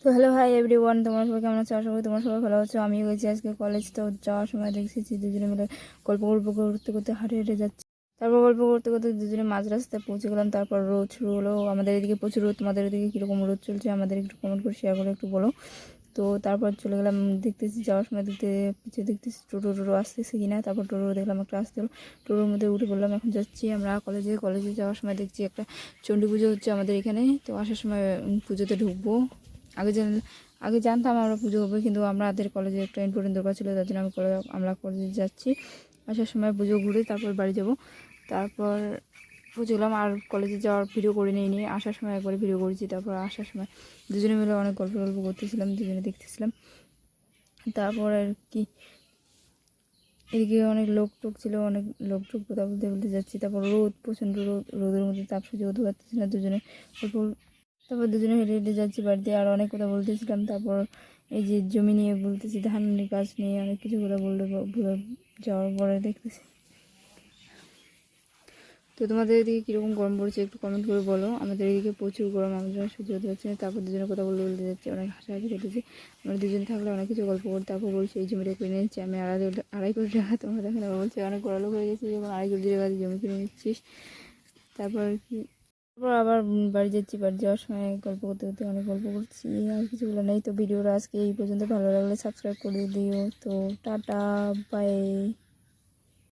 তো hello hi everyone, তোমরা সবাই কেমন আছো? আশা করি তোমরা সবাই ভালো আছো। আমি গেছি আজকে কলেজ। তো যাওয়ার সময় দেখেছি দুজনে মিলে গল্প করতে করতে হাঁটে হেঁটে যাচ্ছি। তারপর গল্প করতে করতে দুজনে মাঝ রাস্তায় পৌঁছে গেলাম। তারপর রোদ শুরু হলো। আমাদের এদিকে প্রচুর রোদ, তোমাদের এদিকে কীরকম রোদ চলছে আমাদের একটু কমেন্ট করে শেয়ার করে একটু বলো। তো তারপর চলে গেলাম, দেখতেছি যাওয়ার সময় দেখতেছি টোটো আসতেছে কিনা। তারপর টোটো দেখলাম একটা আসতে হলো, টোটোর মধ্যে উঠে বললাম এখন যাচ্ছি আমরা কলেজে যাওয়ার সময় দেখছি একটা চণ্ডী পুজো হচ্ছে আমাদের এখানে। তো আসার সময় পুজোতে ঢুকবো। আগে আগে জানতাম আমরা পুজো হবে, কিন্তু আমাদের কলেজে একটা ইম্পর্টেন্ট দরকার ছিল, তার জন্য আমরা কলেজে যাচ্ছি। আসার সময় পুজো ঘুরে তারপর বাড়ি যাব। তারপর পুজো গেলাম, আর কলেজে যাওয়ার ভিডিও করে নিয়ে আসার সময় একবারে ভিডিও করেছি। তারপর আসার সময় দুজনে মিলে অনেক গল্প করতেছিলাম, দুজনে দেখতেছিলাম। তারপর আর কি এদিকে অনেক লোক টোক ছিল, অনেক লোক টোক কথা বলতে বলতে যাচ্ছি। তারপর রোদ, প্রচণ্ড রোদের মধ্যে তাপ সহ্য করতে পারতেছি না দুজনে। তারপর দুজনে হেঁটে হেঁটে যাচ্ছি বাড়িতে, আর অনেক কথা বলতেছিলাম। তারপর এই যে জমি নিয়ে বলতেছি, ধান গাছ নিয়ে অনেক কিছু কথা ভুলে যাওয়ার পরে দেখতেছি। তো তোমাদের এদিকে কীরকম গরম পড়ছে একটু কমেন্ট করে বলো। আমাদের এদিকে প্রচুর গরম, আমরা সহ্য হতে পারছি না। তারপর দুজনে কথা বলতে যাচ্ছি, অনেক হাসাহাসি কেটেছি। আমরা দুজন থাকলে অনেক কিছু গল্প করি। তারপর বলছি এই জমিটা কিনে নিচ্ছি আমি 2.5 কোটি টাকা। তোমরা দেখেন বলছে অনেক বড় লোক হয়ে গেছি যখন 2.5 কোটি টাকা জমি কিনে নিচ্ছিস। তারপর আবার বাড়ি যাচ্ছি। বাড়ি যাওয়ার সময় গল্প করতে করতে অনেক গল্প করছি, আর কিছু বলে নেই। তো ভিডিওটা আজকে এই পর্যন্ত, ভালো লাগলে সাবস্ক্রাইব করে দিও। তো টাটা, বাই।